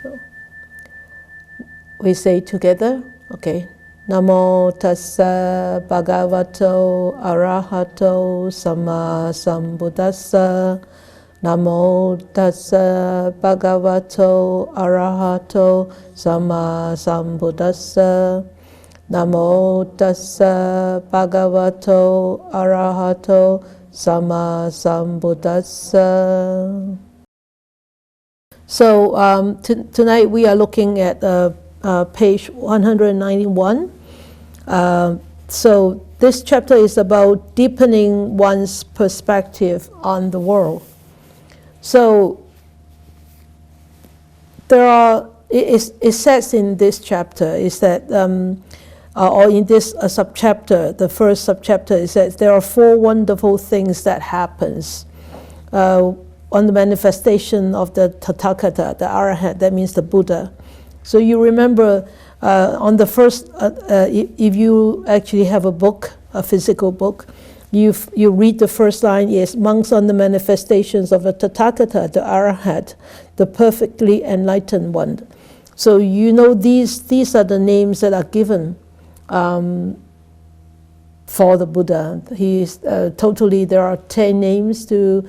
So we say together, okay. Namo tassa bhagavato arahato sama sambuddhassa. Namo tassa bhagavato arahato sama sambuddhassa. Namo tassa bhagavato arahato sama sambuddhassa. So tonight we are looking at page 191. So this chapter is about deepening one's perspective on the world. So it says in this chapter is that, or in this subchapter, the first subchapter, it says there are 4 wonderful things that happens on the manifestation of the Tathagata, the Arahant, that means the Buddha. So you remember on the first, if you actually have a book, a physical book, you read the first line, yes, monks on the manifestations of the Tathagata, the Arahant, the perfectly enlightened one. So you know these are the names that are given for the Buddha. He is totally, there are 10 names to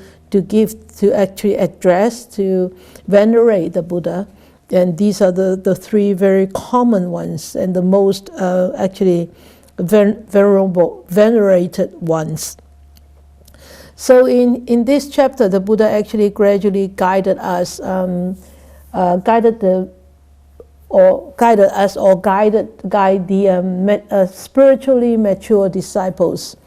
give, to actually address, to venerate the Buddha. And these are the 3 very common ones and the most actually venerated ones. So in this chapter, the Buddha actually gradually guided us, guide the spiritually mature disciples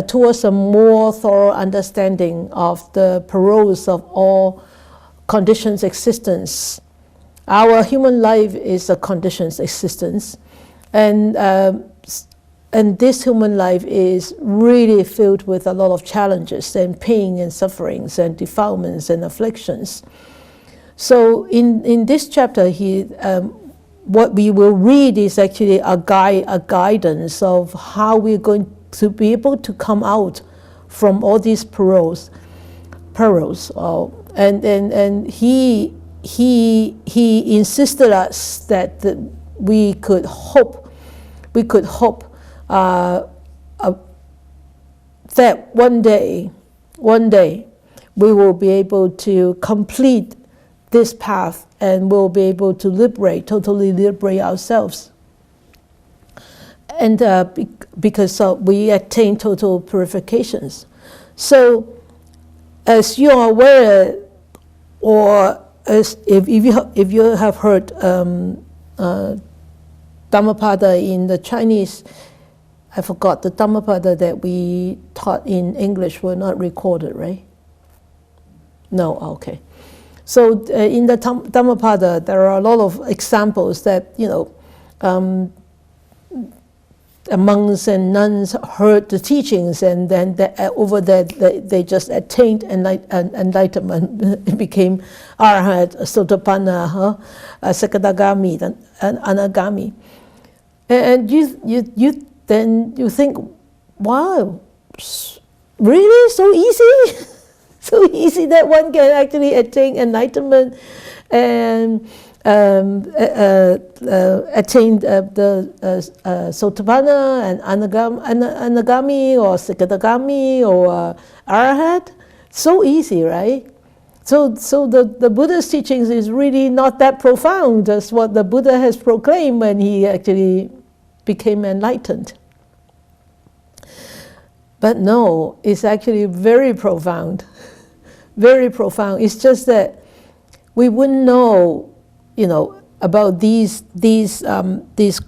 towards a more thorough understanding of the paroles of all conditions existence. Our human life is a conditioned existence, and this human life is really filled with a lot of challenges and pain and sufferings and defilements and afflictions. So in this chapter, what we will read is actually a guidance of how we're going to be able to come out from all these perils. And he insisted us that we could hope that one day we will be able to complete this path and we'll be able to totally liberate ourselves. And because we attain total purifications. So as you are aware, or as if you have heard Dhammapada in the Chinese, I forgot the Dhammapada that we taught in English were not recorded, right? No, okay. So in the Dhammapada, there are a lot of examples that, monks and nuns heard the teachings, and then over that they just attained enlightenment. It became Arhat, Sotapanna, Sakadagami, and Anagami. And you think, wow, really so easy? So easy that one can actually attain enlightenment and attain the Sotapanna and Anagami or Sakadagami or Arahat. So easy, right? So the Buddha's teachings is really not that profound as what the Buddha has proclaimed when he actually became enlightened. But no, it's actually very profound. Very profound. It's just that we wouldn't know, about these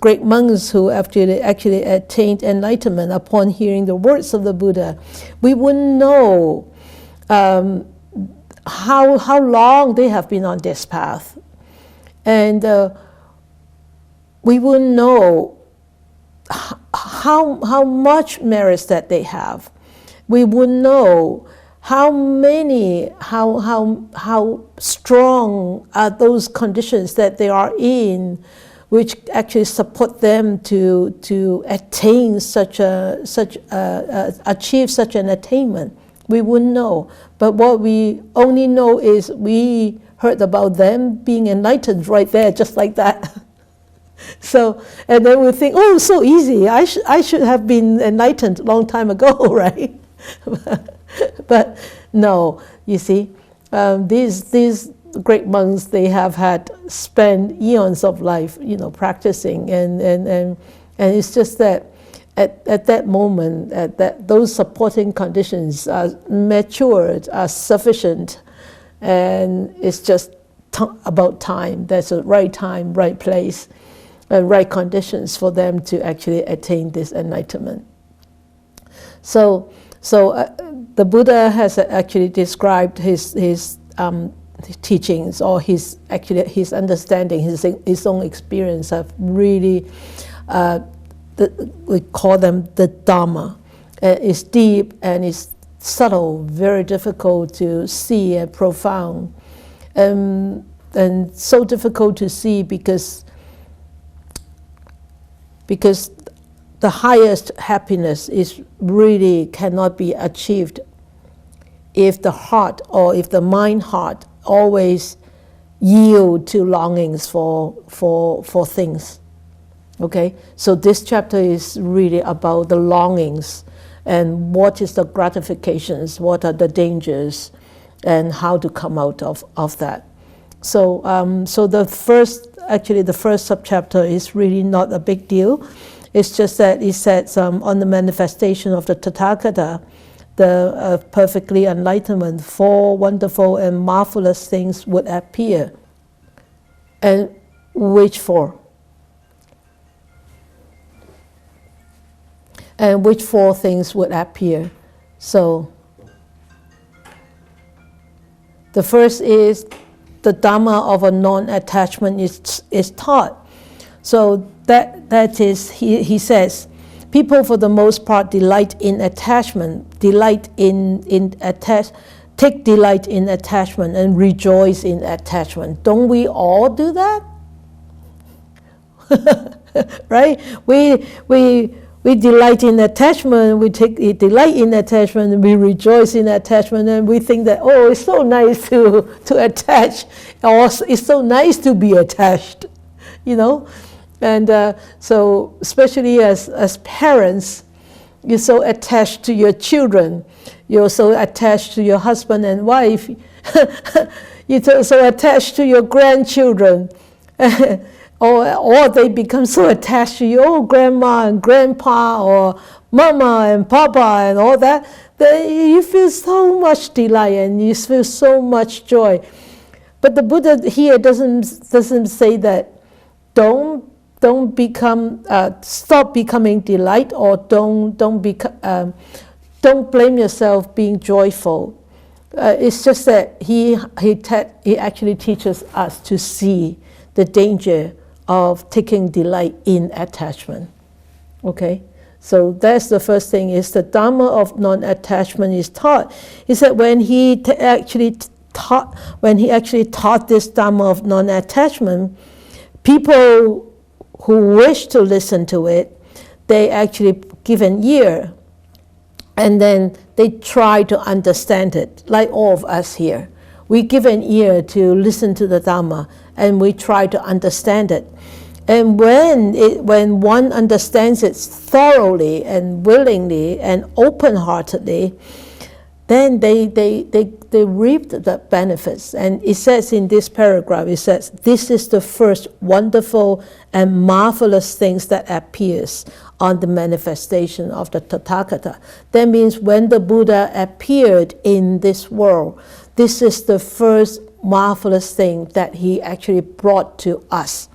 great monks who actually attained enlightenment upon hearing the words of the Buddha. We wouldn't know how long they have been on this path, and we wouldn't know how much merits that they have. We wouldn't know how strong are those conditions that they are in, which actually support them to attain achieve such an attainment. We wouldn't know. But what we only know is we heard about them being enlightened right there, just like that. So, and then we think, oh, so easy. I should have been enlightened a long time ago, right? But no, you see, these great monks, they have had spent eons of life, practicing, and it's just that at that moment, those supporting conditions are matured, are sufficient, and it's just about time. There's a right time, right place, right conditions for them to actually attain this enlightenment. So the Buddha has actually described his teachings, or his understanding, his own experience of really, we call them the Dhamma. It's deep and it's subtle, very difficult to see and profound, and so difficult to see because the highest happiness is really cannot be achieved if the heart, or if the mind-heart always yield to longings for things. Okay, so this chapter is really about the longings and what is the gratifications, what are the dangers, and how to come out of that. So the first subchapter is really not a big deal. It's just that it says on the manifestation of the Tathagata, the perfectly enlightenment, 4 wonderful and marvelous things would appear. And which 4? And which 4 things would appear? So the first is the Dhamma of a non-attachment is taught. So that is, he says, people for the most part delight in attachment, take delight in attachment and rejoice in attachment. Don't we all do that? Right? We delight in attachment, we take delight in attachment, and we rejoice in attachment, and we think that, oh, it's so nice to attach, or it's so nice to be attached, And so especially as parents, you're so attached to your children, you're so attached to your husband and wife, you're so attached to your grandchildren, or they become so attached to your grandma and grandpa, or mama and papa and all that you feel so much delight and you feel so much joy. But the Buddha here doesn't say that don't become stop becoming delight, or don't blame yourself being joyful. It's just that he actually teaches us to see the danger of taking delight in attachment. Okay, so that's the first thing, is the Dhamma of non-attachment is taught. He said when he actually taught this Dhamma of non-attachment, people who wish to listen to it, they actually give an ear, and then they try to understand it, like all of us here. We give an ear to listen to the Dhamma, and we try to understand it. And when one understands it thoroughly and willingly and open-heartedly, then they reap the benefits. And it says in this paragraph, it says, this is the first wonderful and marvelous things that appears on the manifestation of the Tathagata. That means when the Buddha appeared in this world, this is the first marvelous thing that he actually brought to us,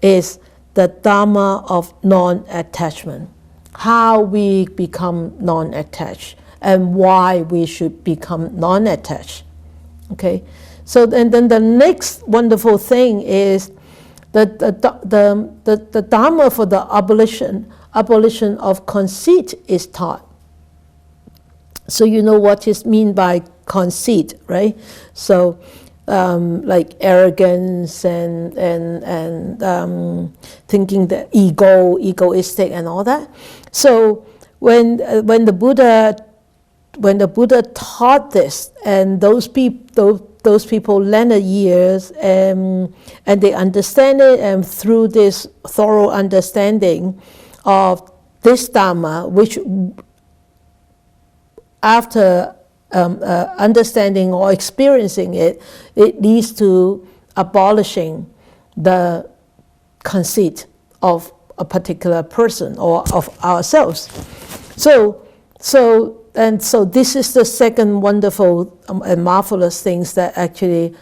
is the Dhamma of non-attachment. How we become non-attached and why we should become non-attached. Okay, so and then the next wonderful thing is the Dhamma for the abolition of conceit is taught. So you know what is meant by conceit, right? So like arrogance and thinking that egoistic and all that. So when the Buddha taught this, and those people, those people lend years, and they understand it, and through this thorough understanding of this Dharma, which after understanding or experiencing it, it leads to abolishing the conceit of a particular person or of ourselves. So this is the second wonderful and marvelous things that actually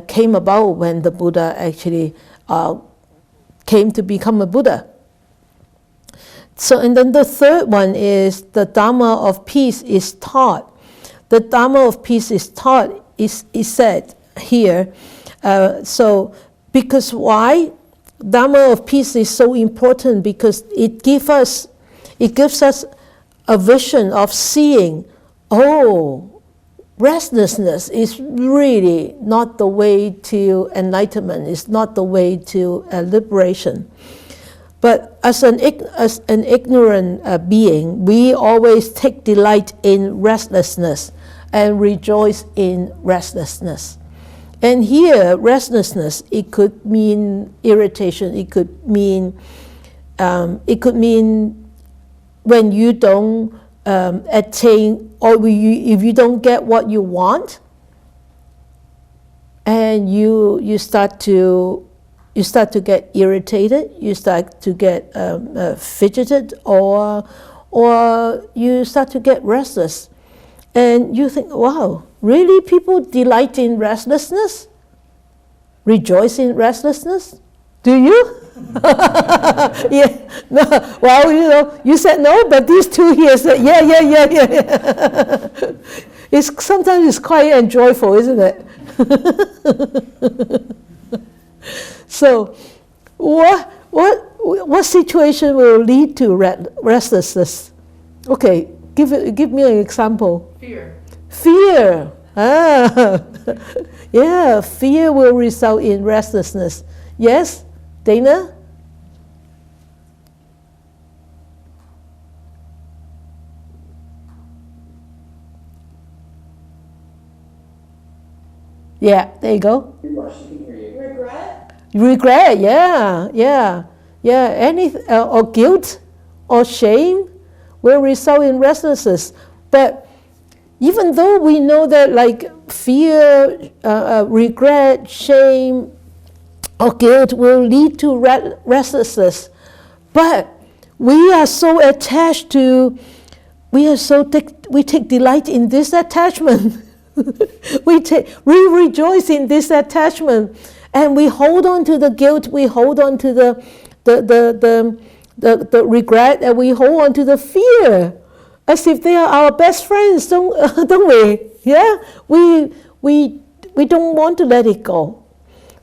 came about when the Buddha actually came to become a Buddha. So, and then the third one is the Dharma of peace is taught. The Dharma of peace is taught is said here. So, because why? Dharma of peace is so important because it gives us a vision of seeing, oh, restlessness is really not the way to enlightenment. It's not the way to liberation. But as an ignorant being, we always take delight in restlessness and rejoice in restlessness. And here, restlessness, it could mean irritation. It could mean when you don't attain, or if you don't get what you want, and you start to get irritated, you start to get fidgeted, or you start to get restless. And you think, wow, really people delight in restlessness? Rejoice in restlessness? Do you? Yeah. No. Well, you said no, but these two here said, yeah. Sometimes it's quite joyful, isn't it? So, what situation will lead to restlessness? Okay, give me an example. Fear. Yeah, fear will result in restlessness. Yes, Dana? Yeah, there you go. Regret, yeah. Anything or guilt or shame will result in restlessness. But even though we know that, like, fear, regret, shame, or guilt will lead to restlessness, but we are so attached to, we take delight in this attachment. we rejoice in this attachment, and we hold on to the guilt, we hold on to the regret, and we hold on to the fear, as if they are our best friends, don't we? Yeah, we don't want to let it go.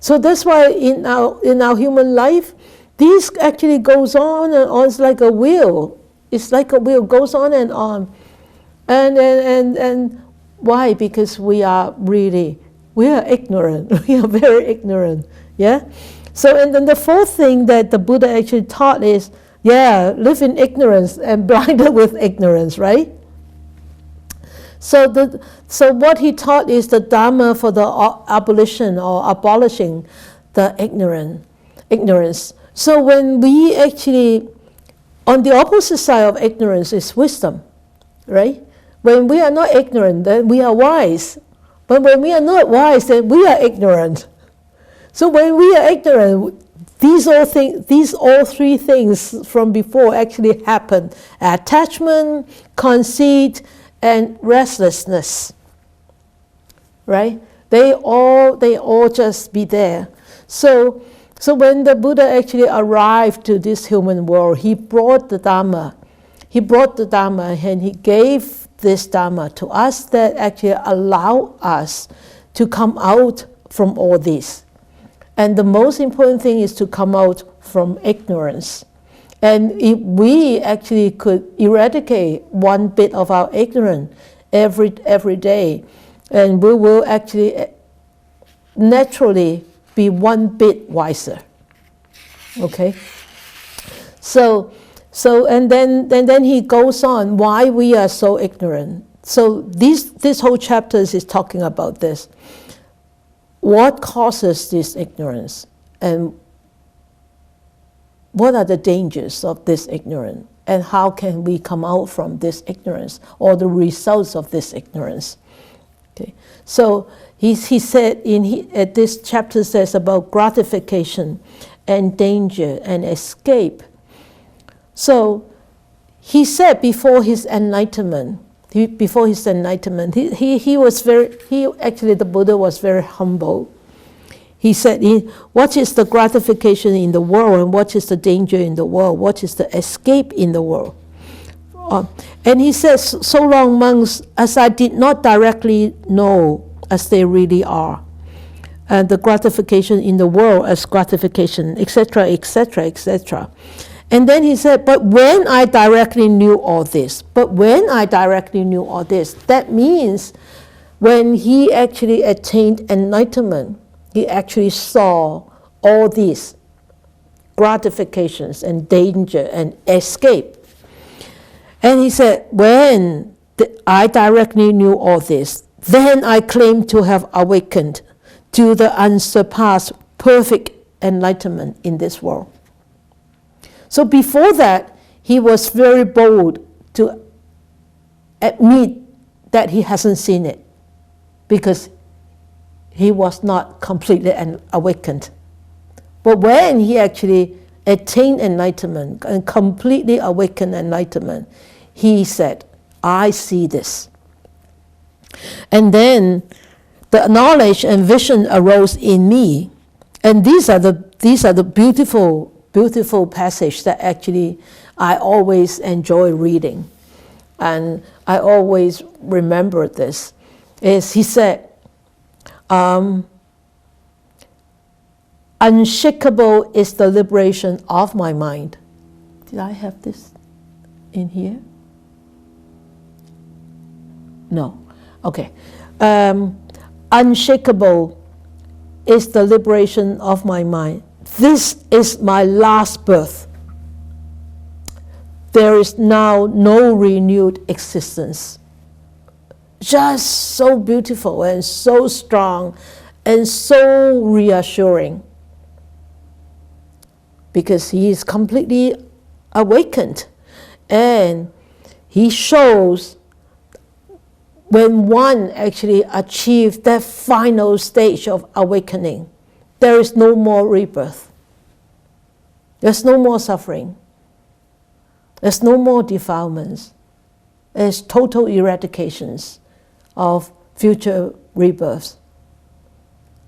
So that's why in our human life, this actually goes on and on. It's like a wheel. It's like a wheel, goes on and on. And why? Because we are ignorant. We are very ignorant. Yeah. So, and then the fourth thing that the Buddha actually taught is, live in ignorance and blinded with ignorance, right? So what he taught is the Dharma for the abolition or abolishing the ignorance. So when we actually, on the opposite side of ignorance is wisdom, right? When we are not ignorant, then we are wise. But when we are not wise, then we are ignorant. So when we are ignorant, these all three things from before actually happen: attachment, conceit, and restlessness. Right? They all just be there. So when the Buddha actually arrived to this human world, he brought the Dhamma. He brought the Dhamma, and he gave this Dhamma to us that actually allow us to come out from all this. And the most important thing is to come out from ignorance. And if we actually could eradicate one bit of our ignorance every day, and we will actually naturally be one bit wiser. Okay? So and then he goes on why we are so ignorant. So this whole chapter is talking about this. What causes this ignorance? And what are the dangers of this ignorance? And how can we come out from this ignorance, or the results of this ignorance? Okay. So he said this chapter says about gratification and danger and escape. So he said before his enlightenment, the Buddha was very humble. He said, what is the gratification in the world, and what is the danger in the world? What is the escape in the world? And he says, so long, monks, as I did not directly know as they really are, and the gratification in the world as gratification, etc., etc., etc. And then he said, but when I directly knew all this, that means when he actually attained enlightenment, he actually saw all these gratifications and danger and escape. And he said, when I directly knew all this, then I claim to have awakened to the unsurpassed perfect enlightenment in this world. So before that, he was very bold to admit that he hasn't seen it, because he was not completely awakened. But when he actually attained enlightenment and completely awakened enlightenment, he said, I see this. And then the knowledge and vision arose in me. And these are the beautiful passage that actually I always enjoy reading. And I always remember this. Is he said, unshakable is the liberation of my mind. Did I have this in here? No. Okay. Unshakable is the liberation of my mind. This is my last birth. There is now no renewed existence. Just so beautiful and so strong and so reassuring, because he is completely awakened, and he shows when one actually achieves that final stage of awakening, there is no more rebirth. There's no more suffering. There's no more defilements. There's total eradications of future rebirths.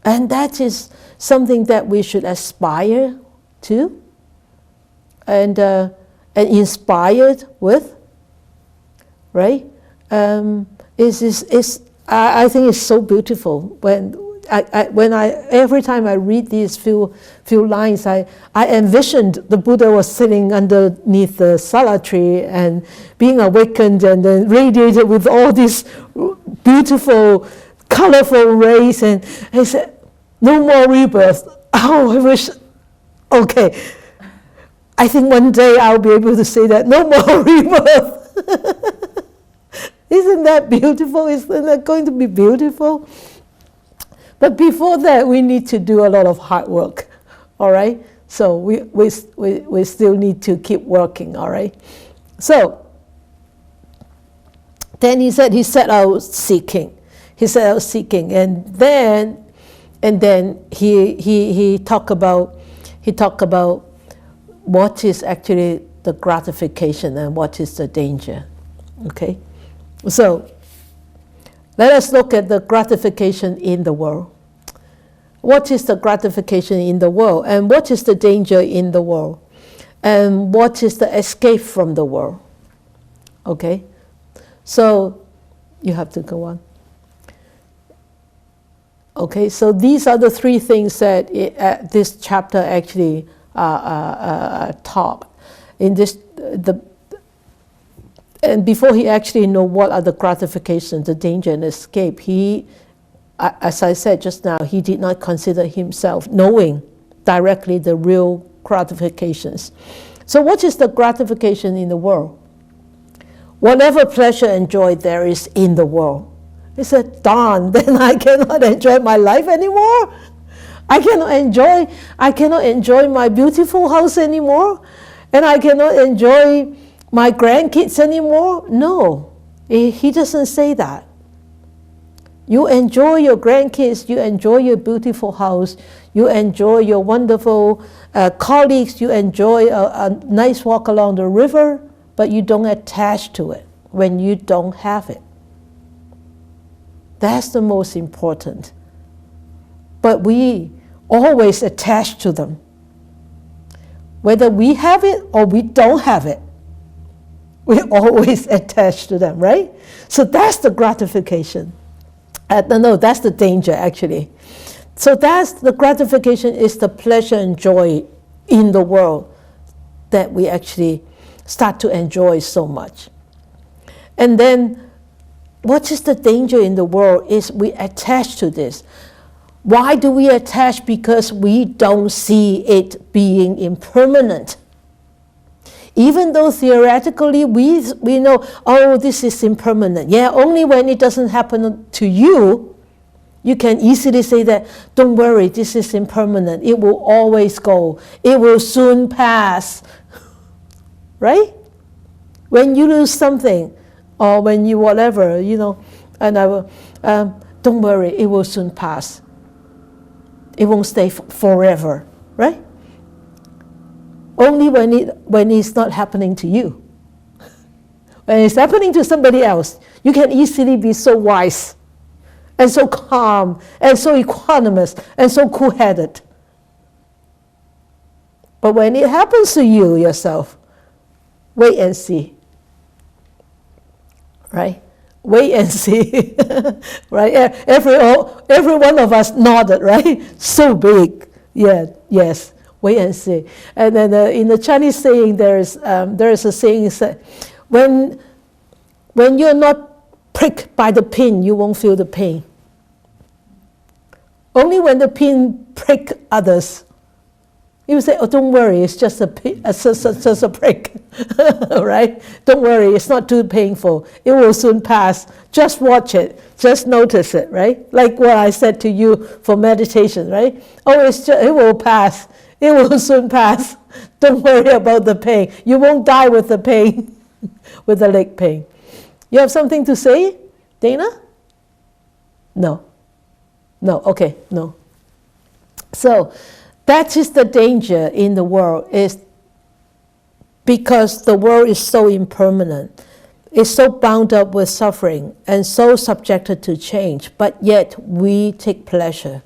And that is something that we should aspire to and inspired with, right? I think it's so beautiful every time I read these few lines, I envisioned the Buddha was sitting underneath the sala tree and being awakened and then radiated with all these beautiful, colorful rays, and he said, no more rebirth. Oh, I wish, okay. I think one day I'll be able to say that, no more rebirth. Isn't that beautiful? Isn't that going to be beautiful? But before that, we need to do a lot of hard work, all right? So we still need to keep working, all right? So then he set out seeking. He set out seeking, and then he talked about what is actually the gratification and what is the danger. Okay, so let us look at the gratification in the world. What is the gratification in the world, and what is the danger in the world, and what is the escape from the world? Okay, so you have to go on. Okay, so these are the three things that this chapter actually taught. And before he actually know what are the gratifications, the danger and escape, he, as I said just now, he did not consider himself knowing directly the real gratifications. So what is the gratification in the world? whatever pleasure and joy there is in the world. He said, darn, then I cannot enjoy my life anymore. I cannot enjoy my beautiful house anymore, and I cannot enjoy my grandkids anymore. No, he doesn't say that. You enjoy your grandkids, you enjoy your beautiful house, you enjoy your wonderful colleagues, you enjoy a nice walk along the river, but you don't attach to it when you don't have it. That's the most important. But we always attach to them. Whether we have it or we don't have it, we always attach to them, right? So that's the gratification. No, that's the danger, actually. So that's the gratification, is the pleasure and joy in the world that we actually start to enjoy so much. And then what is the danger in the world is we attach to this. Why do we attach? Because we don't see it being impermanent. Even though theoretically we know, oh, this is impermanent. Yeah, only when it doesn't happen to you, you can easily say that, don't worry, this is impermanent. It will always go. It will soon pass. Right? When you lose something, or when you whatever, and I will, don't worry, it will soon pass. It won't stay forever, right? Only when it's not happening to you. When it's happening to somebody else, you can easily be so wise, and so calm, and so equanimous, and so cool-headed. But when it happens to you yourself, wait and see. Right? Wait and see. Right? Every one of us nodded, right? So big. Yeah, yes. Wait and see. And then in the Chinese saying, there is a saying that when you're not pricked by the pin, you won't feel the pain. Only when the pin prick others, you say, oh, don't worry, it's just a prick, right? Don't worry, it's not too painful. It will soon pass. Just watch it. Just notice it, right? Like what I said to you for meditation, right? Oh, it will pass. It will soon pass. Don't worry about the pain. You won't die with the pain, with the leg pain. You have something to say, Dana? No. No, okay, no. So, that is the danger in the world, is because the world is so impermanent, it's so bound up with suffering and so subjected to change, but yet we take pleasure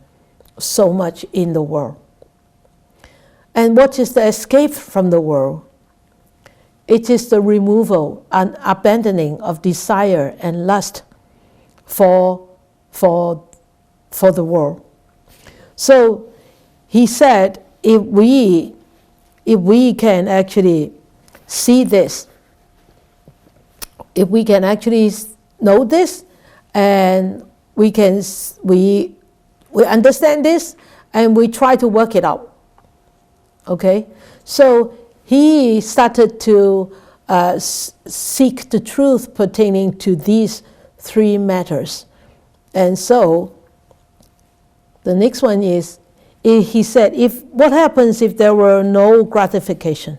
so much in the world. And what is the escape from the world? It is the removal and abandoning of desire and lust for the world. So he said, if we can actually see this, if we can actually know this, and we understand this, and we try to work it out. Okay, so he started to seek the truth pertaining to these three matters, and so the next one is, he said, what happens if there were no gratification?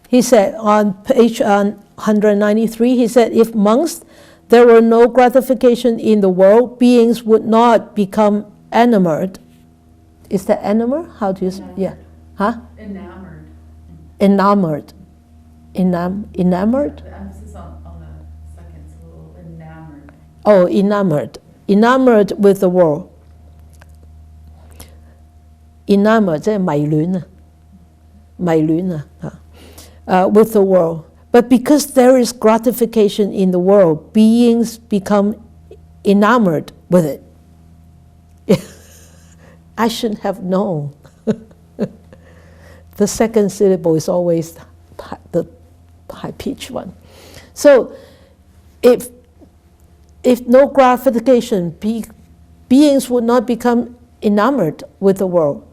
He said on page 193, he said, if amongst there were no gratification in the world, beings would not become enamored. Is that enamored? How do you say? Yeah. Huh? Enamored. Enamored. Enamored? The emphasis on the second syllable, enamored. Oh, enamored. Enamored with the world. Enamored, 即係迷戀啊，迷戀啊，with the world. But because there is gratification in the world, beings become enamored with it. I shouldn't have known. The second syllable is always the high-pitched one. So, if no gratification, beings would not become enamored with the world.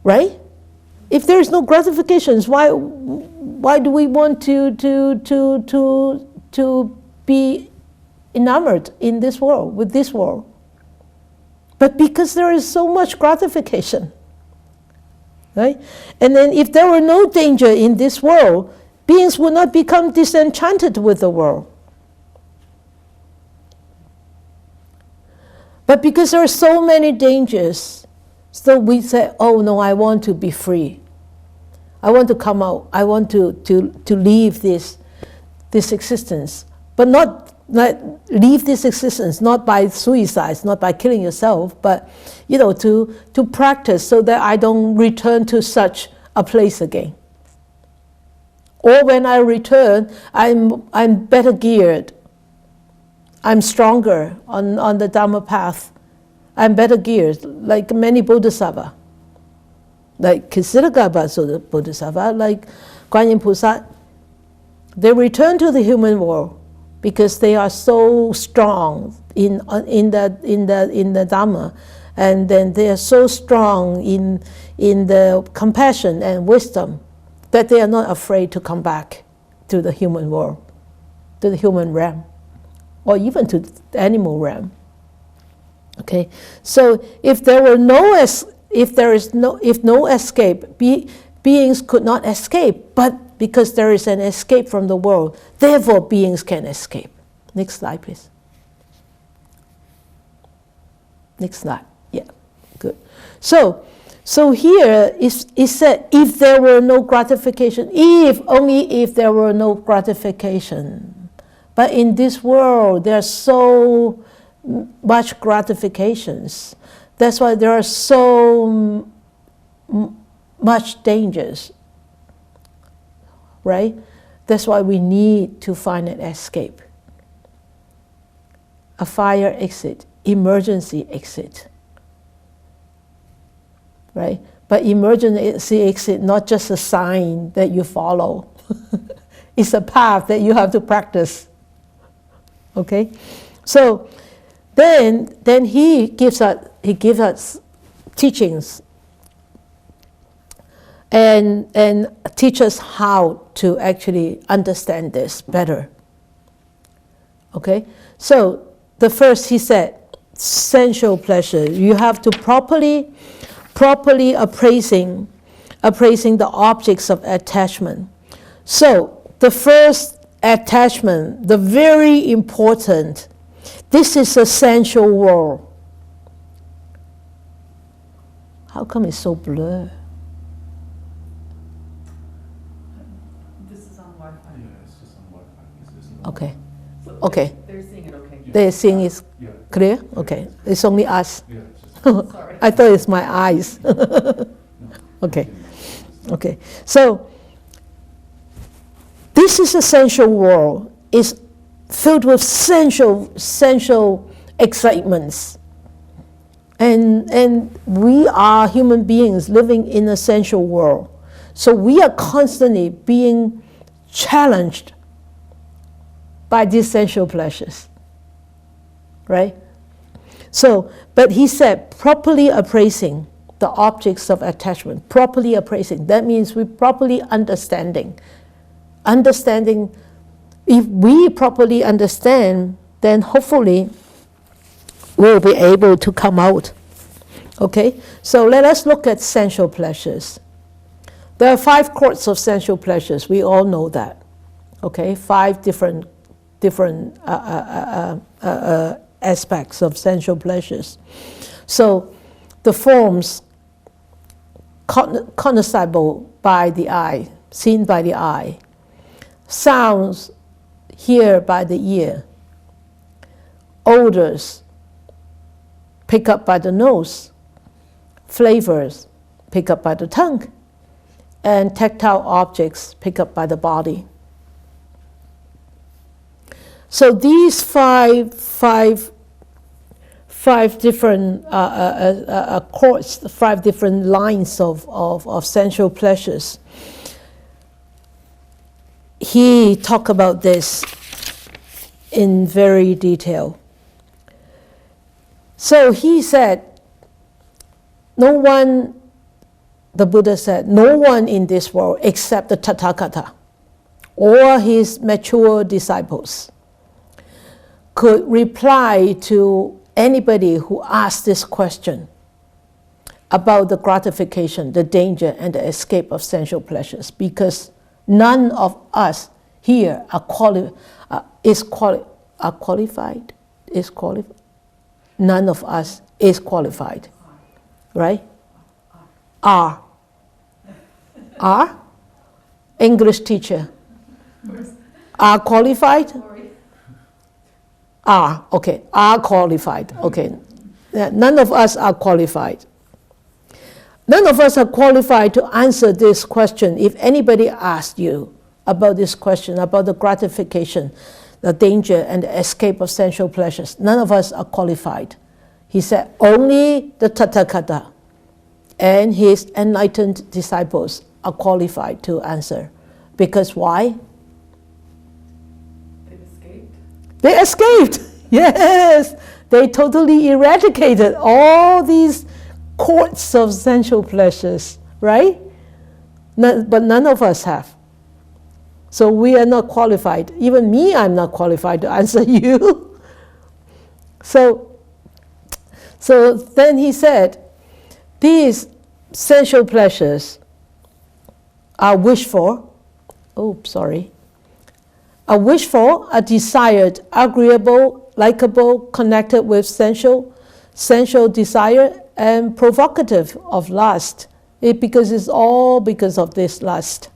Right? If there is no gratifications, why do we want to be enamored in this world, with this world? But because there is so much gratification, right? And then if there were no danger in this world, beings would not become disenchanted with the world. But because there are so many dangers, so we say, oh no, I want to be free. I want to come out. I want to leave this existence. But not leave this existence, not by suicide, not by killing yourself, but to practice so that I don't return to such a place again. Or when I return, I'm better geared. I'm stronger on the Dhamma path. I'm better geared, like many Bodhisattva. Like Kisiragarbha Bodhisattva, like Guan Yin菩萨. They return to the human world because they are so strong in the Dhamma, and then they are so strong in the compassion and wisdom that they are not afraid to come back to the human world, to the human realm, or even to the animal realm. Okay, so if no escape, beings could not escape, but because there is an escape from the world, therefore beings can escape. Next slide, please. Next slide. Yeah, good. So here is said, if there were no gratification, only if there were no gratification. But in this world, there are so much gratifications. That's why there are so much dangers, right? That's why we need to find an escape, a fire exit, emergency exit, right? But emergency exit, not just a sign that you follow. It's a path that you have to practice. Okay, so then he gives us teachings and teach us how to actually understand this better. Okay, so the first, he said, sensual pleasure. You have to properly appraising the objects of attachment. So the first attachment, the very important, this is a sensual world. How come it's so blurred? This is on Wi-Fi. Yeah, it's just on Wi-Fi. Okay. So Okay. They're seeing it okay. They're seeing it's Yeah. clear? Okay. It's only us. Yeah, it's just Sorry. I thought it's my eyes. Okay. Okay. So this is a sensual world. It's filled with sensual excitements. And we are human beings living in a sensual world. So we are constantly being challenged by these sensual pleasures. Right? So, but he said, properly appraising the objects of attachment, properly appraising. That means we properly understanding. If we properly understand, then hopefully we'll be able to come out. Okay? So let us look at sensual pleasures. There are 5 courts of sensual pleasures. We all know that. Okay? 5 different aspects of sensual pleasures. So the forms cognizable by the eye, seen by the eye, sounds heard by the ear, odors picked up by the nose, flavors picked up by the tongue, and tactile objects picked up by the body. So these five different courts, 5 different lines of sensual pleasures. He talked about this in very detail. So he said, no one, the Buddha said, no one in this world except the Tathagata, or his mature disciples could reply to anybody who asked this question about the gratification, the danger, and the escape of sensual pleasures, because none of us here are qualified. None of us is qualified, right? Are English teacher. Are qualified? Are qualified. Okay, none of us are qualified. None of us are qualified to answer this question. If anybody asked you about this question, about the gratification, the danger, and the escape of sensual pleasures, none of us are qualified. He said only the Tathagata and his enlightened disciples are qualified to answer. Because why? They escaped. Yes, they totally eradicated all these courts of sensual pleasures, right? But none of us have. So we are not qualified. Even me, I'm not qualified to answer you. So then he said, these sensual pleasures are wished for, are wished for, are desired, agreeable, likable, connected with sensual desire, and provocative of lust, because it's all because of this lust.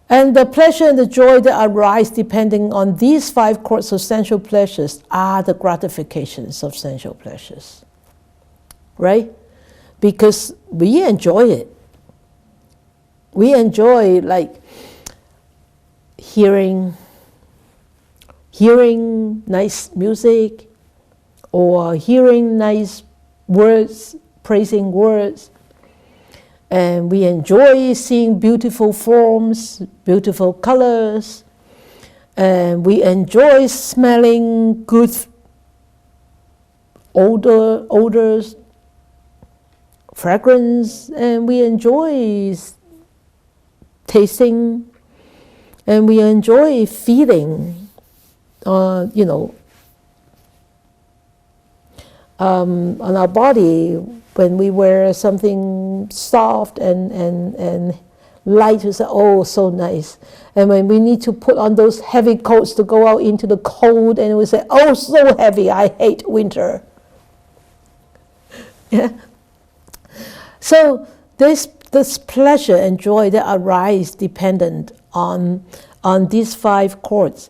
And the pleasure and the joy that arise depending on these 5 courts of sensual pleasures are the gratifications of sensual pleasures, right? Because we enjoy it. We enjoy like hearing nice music, or hearing nice words, praising words. And we enjoy seeing beautiful forms, beautiful colors. And we enjoy smelling good odors, fragrance. And we enjoy tasting. And we enjoy feeling, on our body. When we wear something soft and light, we say, oh, so nice. And when we need to put on those heavy coats to go out into the cold, and we say, oh, so heavy, I hate winter. Yeah. So this pleasure and joy that arise dependent on these 5 courts.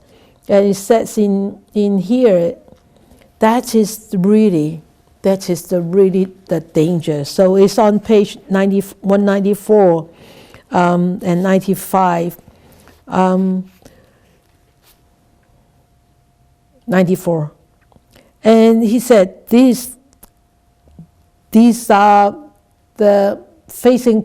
And it says in here, that is really the danger. So it's on page 194 and 95. 94. And he said, these are the facing,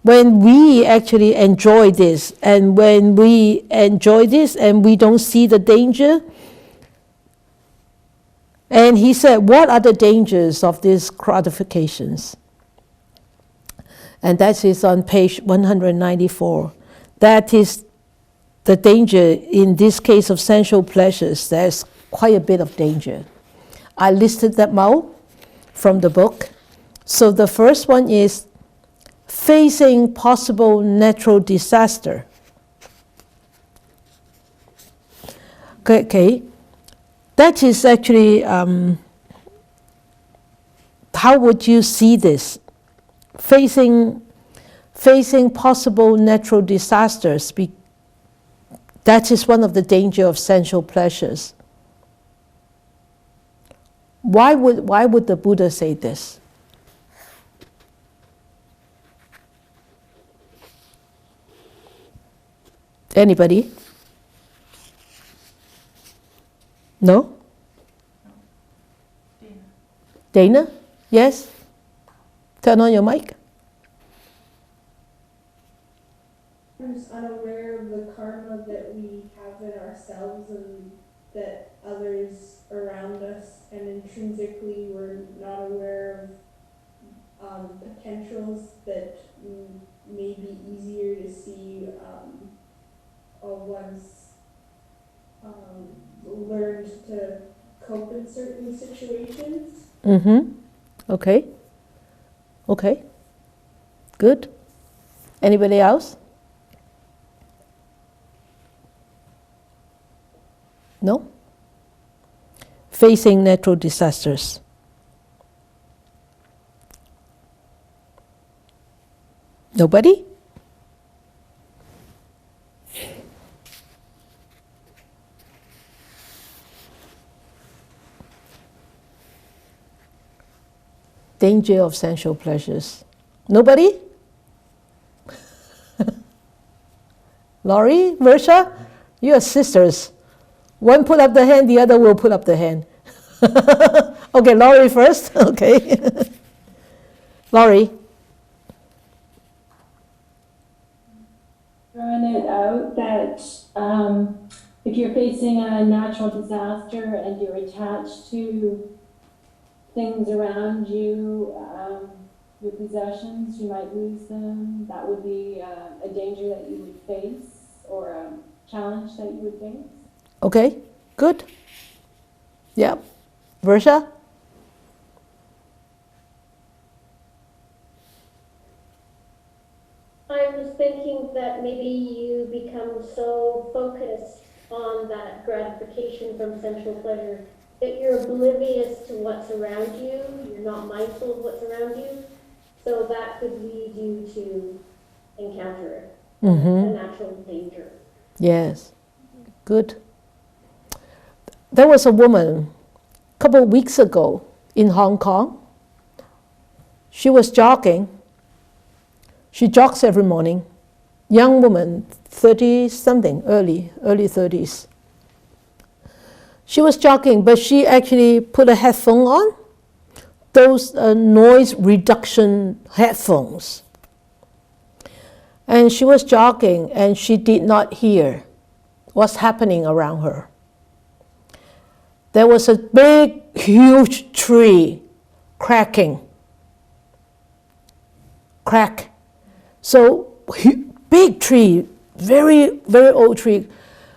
when we actually enjoy this, and when we enjoy this and we don't see the danger. And he said, what are the dangers of these gratifications? And that is on page 194. That is the danger in this case of sensual pleasures. There's quite a bit of danger. I listed them out from the book. So the first one is facing possible natural disaster. Okay. That is actually, how would you see this? Facing possible natural disasters. That is one of the dangers of sensual pleasures. Why would the Buddha say this? Anybody? No? Dana? Yes? Turn on your mic. I'm just unaware of the karma that we have in ourselves and that others around us, and intrinsically we're not aware of potentials that may be easier to see once learned to cope in certain situations. Mm-hmm. Okay. Okay. Good. Anybody else? No? Facing natural disasters. Nobody? Danger of sensual pleasures. Nobody? Laurie, Versha, you are sisters. One put up the hand, the other will put up the hand. Okay, Laurie first. Okay. Laurie. Throwing it out that if you're facing a natural disaster and you're attached to things around you, your possessions, you might lose them. That would be a danger that you would face, or a challenge that you would face. Okay, good. Yeah. Versha? I was thinking that maybe you become so focused on that gratification from sensual pleasure that you're oblivious to what's around you, you're not mindful of what's around you, so that could lead you to encounter a natural danger. Yes. Good. There was a woman a couple of weeks ago in Hong Kong. She was jogging. She jogs every morning. Young woman, 30-something, early 30s. She was jogging, but she actually put a headphone on, those noise reduction headphones. And she was jogging, and she did not hear what's happening around her. There was a big, huge tree cracking. Crack. So, big tree, very, very old tree.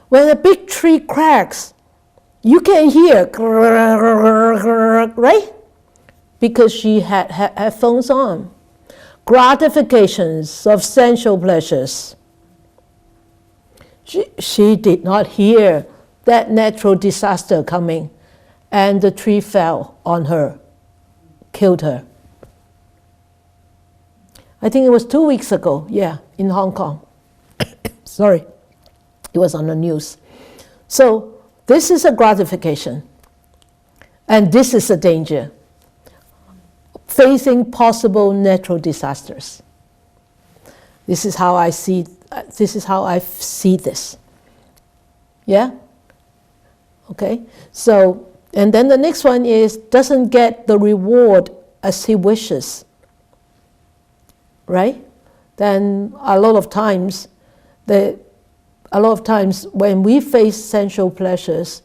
When a big tree cracks, you can hear, right? Because she had headphones on. Gratifications of sensual pleasures. She did not hear that natural disaster coming, and the tree fell on her, killed her. I think it was 2 weeks ago, yeah, in Hong Kong. Sorry, it was on the news. So this is a gratification, and this is a danger. Facing possible natural disasters. This is how I see. This is how I see this. Yeah. Okay. So, and then the next one is doesn't get the reward as he wishes. Right? Then a lot of times when we face sensual pleasures,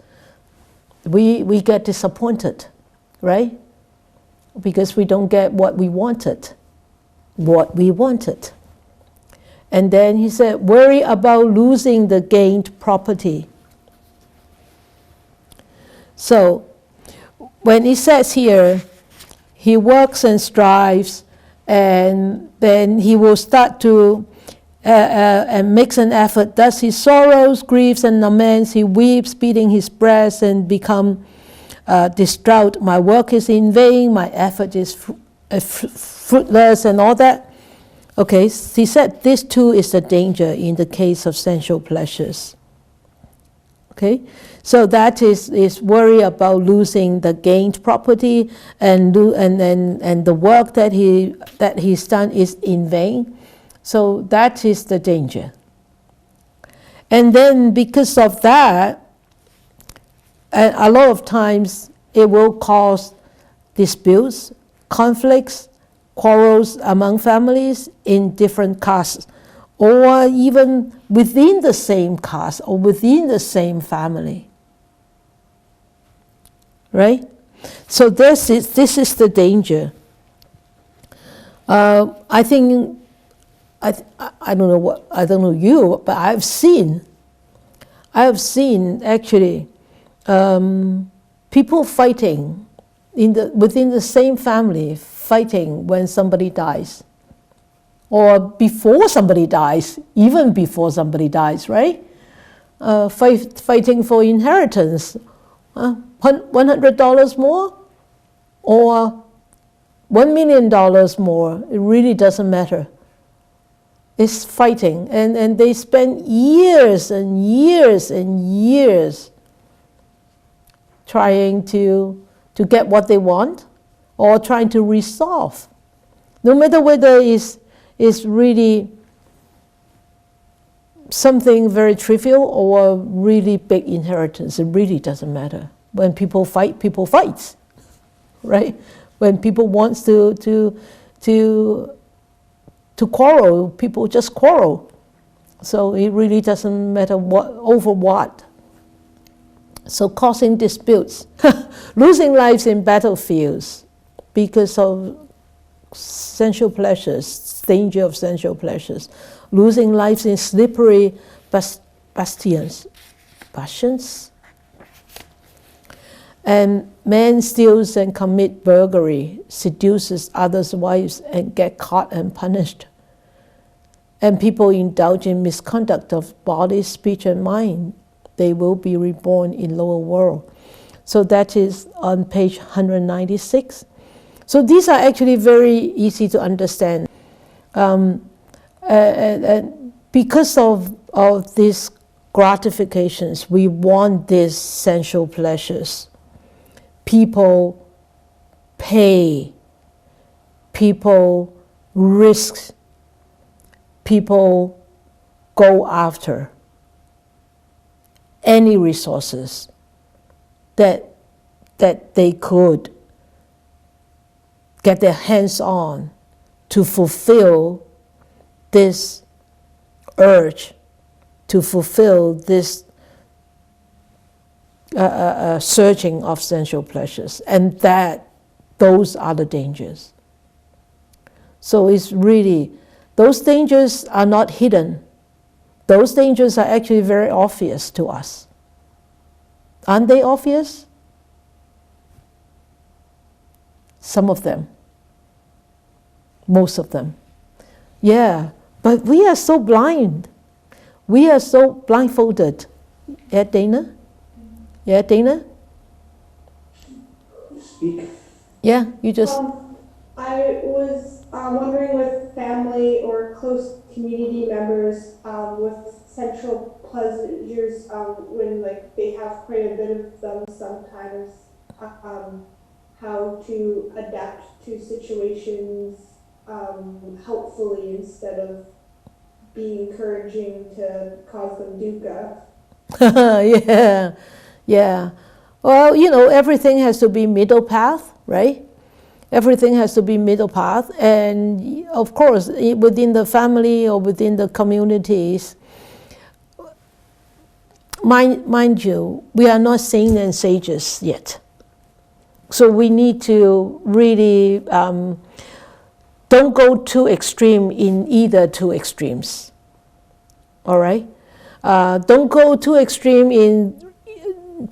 we get disappointed, right? Because we don't get what we wanted. And then he said, worry about losing the gained property. So, when he says here, he works and strives, and then he will start to and makes an effort. Thus he sorrows, grieves, and laments. He weeps, beating his breast, and become distraught. My work is in vain. My effort is fruitless, and all that. Okay, he said this too is a danger in the case of sensual pleasures. Okay, so that is worry about losing the gained property, and the work that he's done is in vain. So that is the danger. And then because of that, a lot of times it will cause disputes, conflicts, quarrels among families in different castes, or even within the same caste or within the same family. Right? So this is the danger. I think, I don't know I don't know you, but I have seen actually people fighting within the same family, fighting when somebody dies, or before somebody dies, even before somebody dies, right? Fighting for inheritance, $100 more, or $1 million more. It really doesn't matter. It's fighting, and they spend years and years and years trying to get what they want, or trying to resolve. No matter whether it's really something very trivial or really big inheritance, it really doesn't matter. When people fight, right? When people want to quarrel, people just quarrel. So it really doesn't matter over what. So causing disputes, losing lives in battlefields because of sensual pleasures, danger of sensual pleasures, losing lives in slippery bastions, and man steals and commit burglary, seduces others' wives and get caught and punished. And people indulge in misconduct of body, speech, and mind. They will be reborn in lower world. So that is on page 196. So these are actually very easy to understand. And because of these gratifications, we want these sensual pleasures. People pay, people risk, people go after any resources that they could get their hands on to fulfill this urge, to fulfill this searching of sensual pleasures, and those are the dangers. So it's really, those dangers are not hidden. Those dangers are actually very obvious to us. Aren't they obvious? Some of them. Most of them. Yeah, but we are so blind. We are so blindfolded. Yeah, Dana? Yeah, Dana? Speak. Yeah, you just... I was wondering with family or close community members with sensual pleasures, when like they have quite a bit of them sometimes, how to adapt to situations helpfully instead of being encouraging to cause them dukkha. Yeah. Well, everything has to be middle path, right? Everything has to be middle path, and of course, within the family or within the communities, mind you, we are not saints and sages yet. So we need to really don't go too extreme in either two extremes. All right? Don't go too extreme in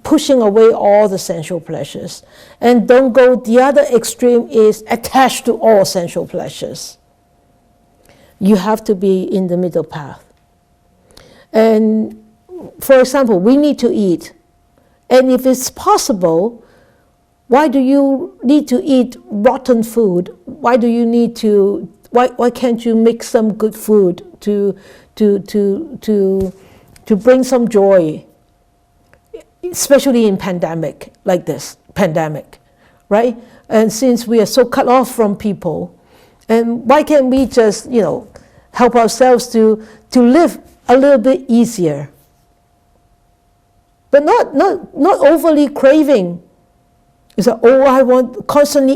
pushing away all the sensual pleasures. And don't go, the other extreme is attached to all sensual pleasures. You have to be in the middle path. And for example, we need to eat. And if it's possible, why do you need to eat rotten food? Why can't you make some good food to bring some joy? Especially in pandemic like this, right? And since we are so cut off from people, and why can't we just, help ourselves to live a little bit easier? But not overly craving. It's like, I want constantly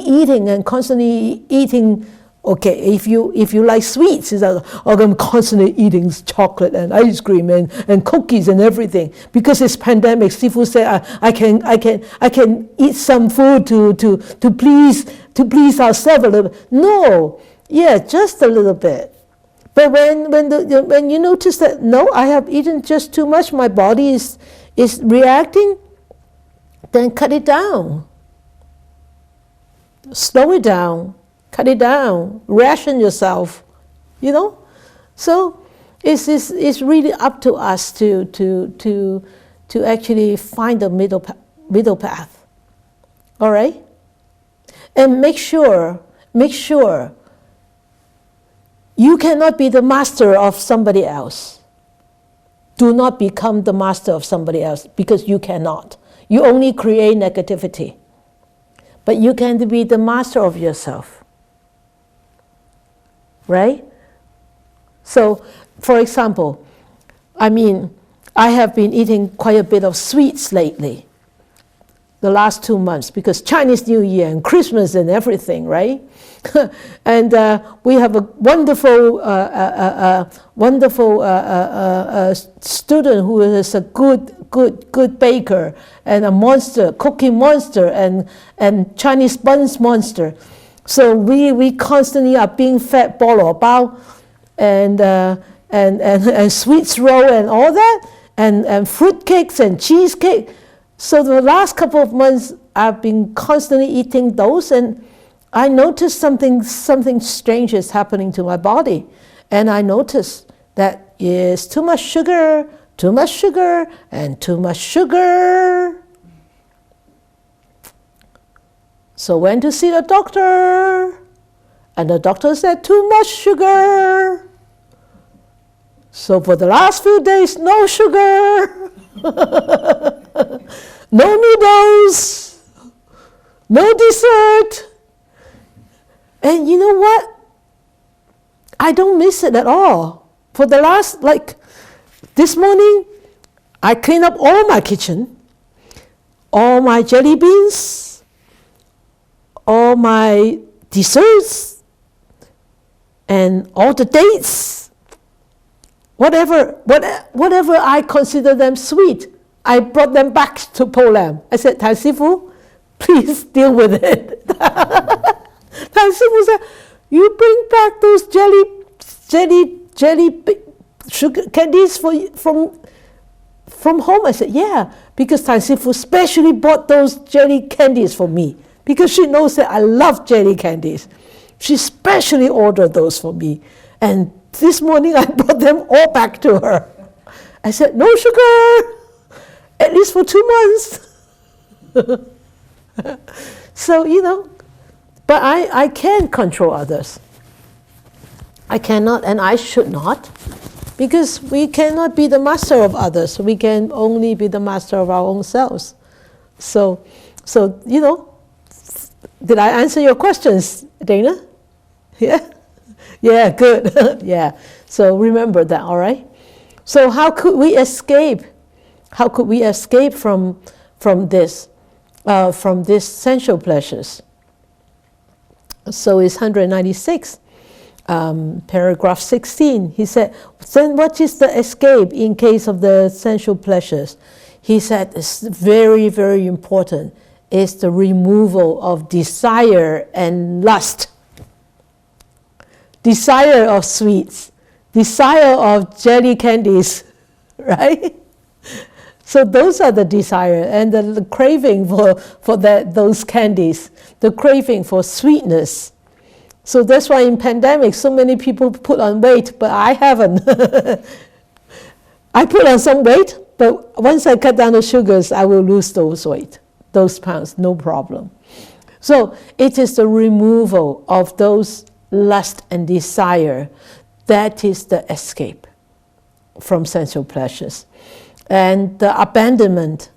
eating. Okay, if you like sweets, it's like, I'm constantly eating chocolate and ice cream and cookies and everything. Because it's pandemic, Sifu said I can eat some food to please ourselves a little bit. No, Yeah, just a little bit. But when you notice that, no, I have eaten just too much, my body is reacting, then cut it down. Slow it down, cut it down, ration yourself, you know? So it's really up to us to actually find the middle path. All right? And make sure you cannot be the master of somebody else. Do not become the master of somebody else, because you cannot. You only create negativity. But you can be the master of yourself. Right? So, for example, I have been eating quite a bit of sweets lately, the last 2 months, because Chinese New Year and Christmas and everything, right? And we have a wonderful student who is a good baker and a monster, cookie monster and Chinese buns monster. So we constantly are being fed bolo bao and sweets roll and all that, and fruit cakes and cheesecake. So the last couple of months I've been constantly eating those, and I noticed something strange is happening to my body. And I noticed that is too much sugar, and too much sugar. So went to see the doctor, and the doctor said too much sugar. So for the last few days, no sugar, no noodles, no dessert. And you know what? I don't miss it at all. For the last, this morning, I cleaned up all my kitchen, all my jelly beans, all my desserts, and all the dates. Whatever I consider them sweet, I brought them back to Poland. I said, Tai Sifu, please deal with it. Tai Sifu said, you bring back those jelly sugar candies from home? I said, yeah, because Tai Sifu specially bought those jelly candies for me, because she knows that I love jelly candies. She specially ordered those for me. And this morning I brought them all back to her. I said, no sugar, at least for 2 months. So, but I can't control others. I cannot, and I should not, because we cannot be the master of others. We can only be the master of our own selves. So did I answer your questions, Dana? Yeah? Yeah, good. Yeah. So remember that, all right? So how could we escape? How could we escape from these sensual pleasures? So it's 196, paragraph 16. He said, then what is the escape in case of the sensual pleasures? He said it's very, very important. It's the removal of desire and lust. Desire of sweets, desire of jelly candies, right? So those are the desire, and the craving for those candies, the craving for sweetness. So that's why in pandemic, so many people put on weight, but I haven't. I put on some weight, but once I cut down the sugars, I will lose those pounds, no problem. So it is the removal of those lust and desire that is the escape from sensual pleasures. And the abandonment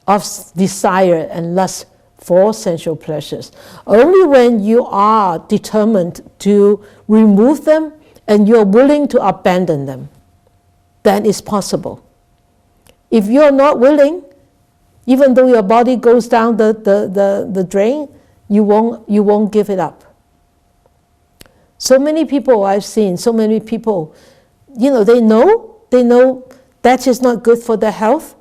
of desire and lust for sensual pleasures. Only when you are determined to remove them and you're willing to abandon them, then it's possible. If you're not willing, even though your body goes down the drain, you won't give it up. So many people I've seen, they know that is not good for their health.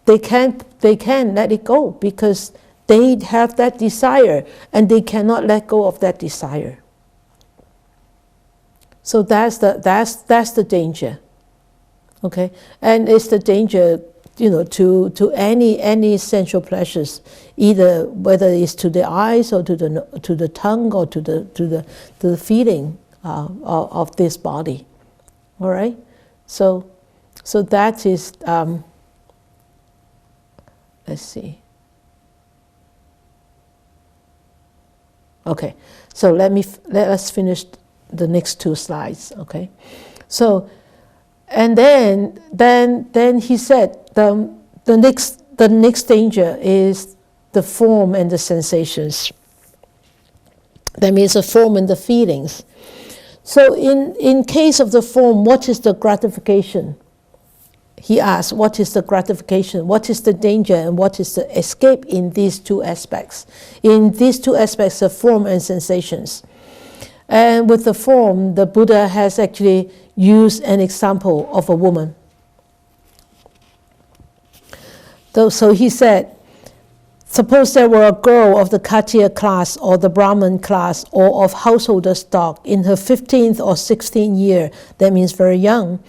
They can't let it go because they have that desire and they cannot let go of that desire. So that's the danger. Okay, and it's the danger, to any sensual pleasures, either whether it's to the eyes or to the tongue or to the feeling of this body. All right, so that is. Let's see. Okay, so let us finish the next two slides. Okay, so. And then he said the next danger is the form and the sensations. That means the form and the feelings. So in case of the form, what is the gratification? He asked, what is the gratification? What is the danger and what is the escape in these two aspects? In these two aspects of form and sensations. And with the form, the Buddha has actually used an example of a woman. So he said, suppose there were a girl of the Khattiya class or the Brahmin class or of householder stock in her 15th or 16th year, that means very young,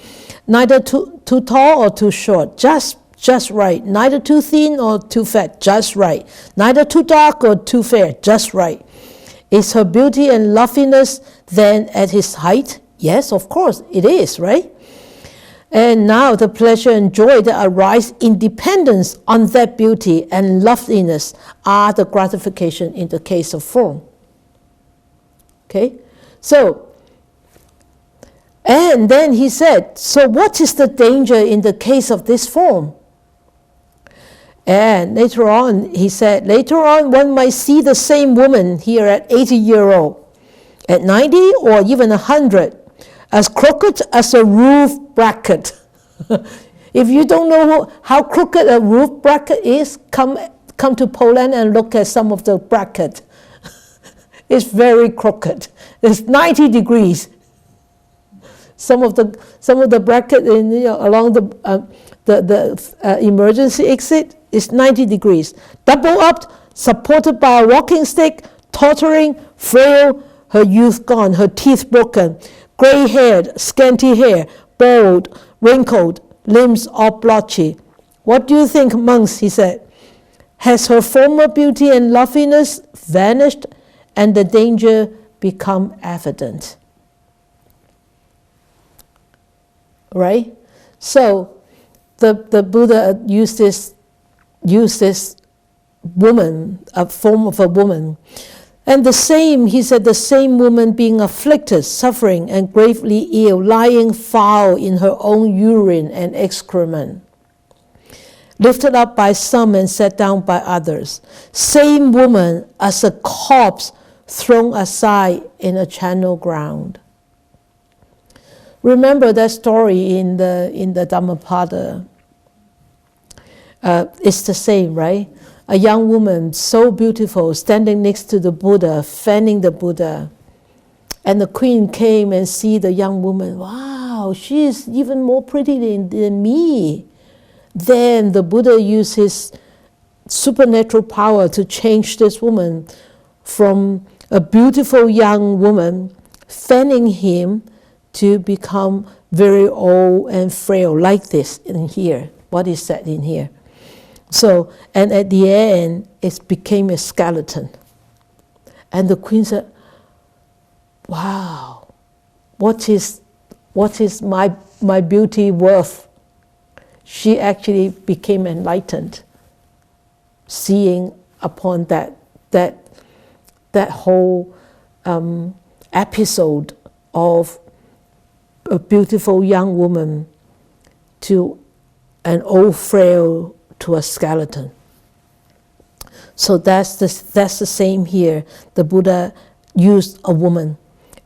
neither too tall or too short, just right, neither too thin or too fat, just right, neither too dark or too fair, just right. Is her beauty and loveliness then at his height? Yes, of course, it is, right? And now the pleasure and joy that arise in dependence on that beauty and loveliness are the gratification in the case of form. Okay? So, and then he said, so what is the danger in the case of this form? And later on, he said, later on one might see the same woman here at 80-year-old, at 90 or even 100, as crooked as a roof bracket. If you don't know how crooked a roof bracket is, come to Poland and look at some of the bracket. It's very crooked. It's 90 degrees. Some of the bracket along the emergency exit is 90 degrees. Double up, supported by a walking stick, tottering, frail, her youth gone, her teeth broken, gray-haired, scanty hair, bald, wrinkled, limbs all blotchy. What do you think, monks, he said? Has her former beauty and loveliness vanished and the danger become evident? Right? So the Buddha used this woman, a form of a woman. And the same, he said, the same woman being afflicted, suffering, and gravely ill, lying foul in her own urine and excrement, lifted up by some and set down by others. Same woman as a corpse thrown aside in a channel ground. Remember that story in the Dhammapada. It's the same, right? A young woman, so beautiful, standing next to the Buddha, fanning the Buddha. And the queen came and see the young woman. Wow, she is even more pretty than me. Then the Buddha used his supernatural power to change this woman from a beautiful young woman, fanning him, to become very old and frail, like this in here, what is said in here. So, and at the end, it became a skeleton. And the queen said, wow, what is my beauty worth? She actually became enlightened, seeing upon that whole episode of a beautiful young woman to an old frail to a skeleton. So that's the same here. The Buddha used a woman,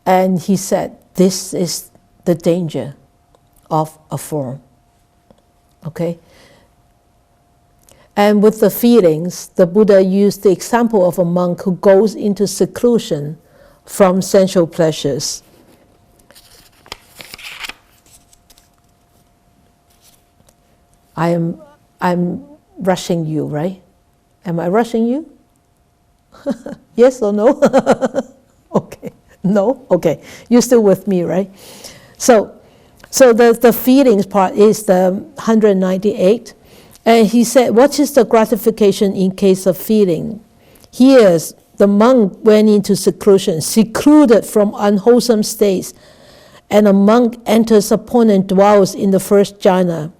and he said, this is the danger of a form. Okay? And with the feelings, the Buddha used the example of a monk who goes into seclusion from sensual pleasures. I'm rushing you, right? Am I rushing you? Yes or no? Okay. No? Okay. You're still with me, right? So the feelings part is the 198. And he said, what is the gratification in case of feeling? Here's the monk went into seclusion, secluded from unwholesome states, and a monk enters upon and dwells in the first jhana.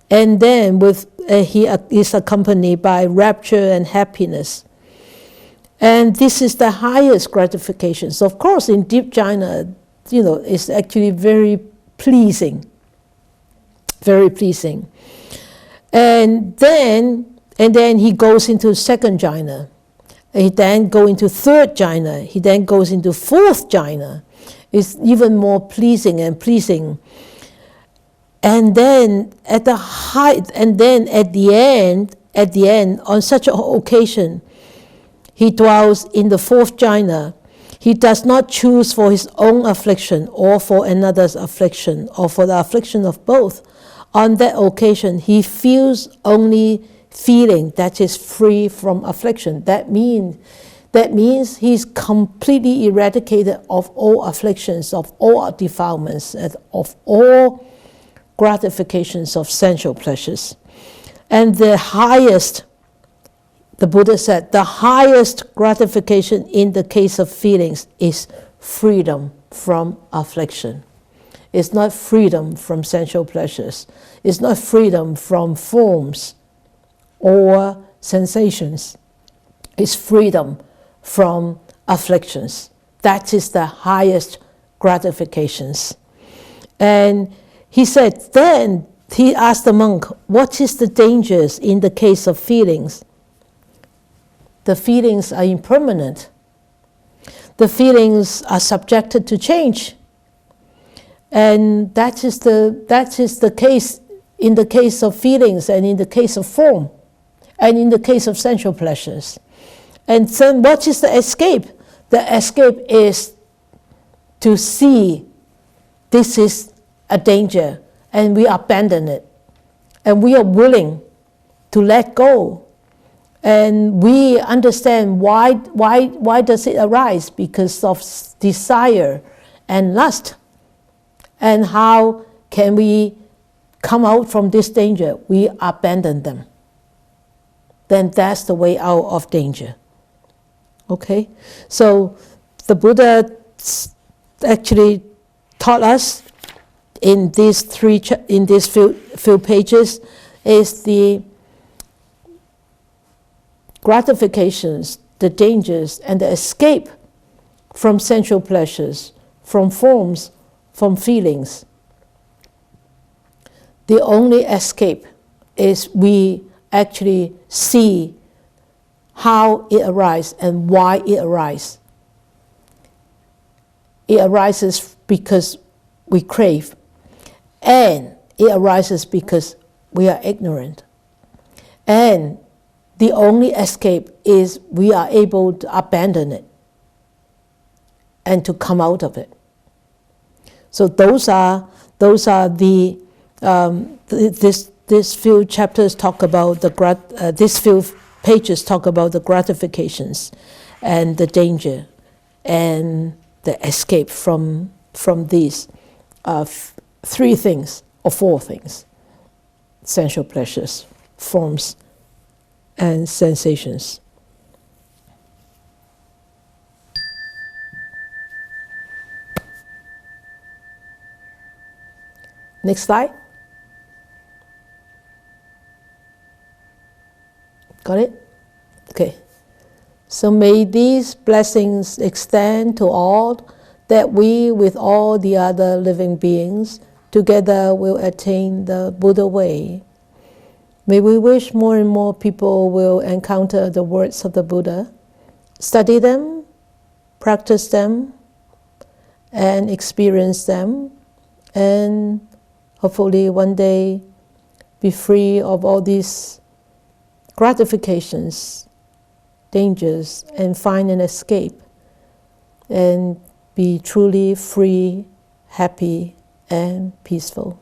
And then he is accompanied by rapture and happiness. And this is the highest gratification. So of course, in deep jhana, it's actually very pleasing. Very pleasing. And then he goes into second jhana. He then goes into third jhana. He then goes into fourth jhana. It's even more pleasing and pleasing. And then at the end, on such an occasion, he dwells in the fourth jhana. He does not choose for his own affliction or for another's affliction or for the affliction of both. On that occasion, he feels only feeling that is free from affliction. That means he's completely eradicated of all afflictions, of all defilements, of all gratifications of sensual pleasures. And the highest, the Buddha said, the highest gratification in the case of feelings is freedom from affliction. It's not freedom from sensual pleasures. It's not freedom from forms or sensations. It's freedom from afflictions. That is the highest gratifications. And he said, then he asked the monk, what is the dangers in the case of feelings? The feelings are impermanent. The feelings are subjected to change. And that is the case in the case of feelings and in the case of form and in the case of sensual pleasures. And then what is the escape? The escape is to see this is a danger and we abandon it. And we are willing to let go. And we understand why does it arise? Because of desire and lust. And how can we come out from this danger? We abandon them. Then that's the way out of danger. Okay? So the Buddha actually taught us in these few pages is the gratifications, the dangers, and the escape from sensual pleasures, from forms, from feelings. The only escape is we actually see how it arises and why it arises. It arises because we crave, and it arises because we are ignorant. And the only escape is we are able to abandon it and to come out of it. So those are the this few chapters talk about this few pages talk about the gratifications and the danger and the escape from these three things or four things: sensual pleasures, forms, and sensations. Next slide. Got it? Okay. So may these blessings extend to all, that we, with all the other living beings, together will attain the Buddha way. May we wish more and more people will encounter the words of the Buddha, study them, practice them, and experience them, and hopefully one day be free of all these gratifications, dangers, and find an escape, and be truly free, happy, and peaceful.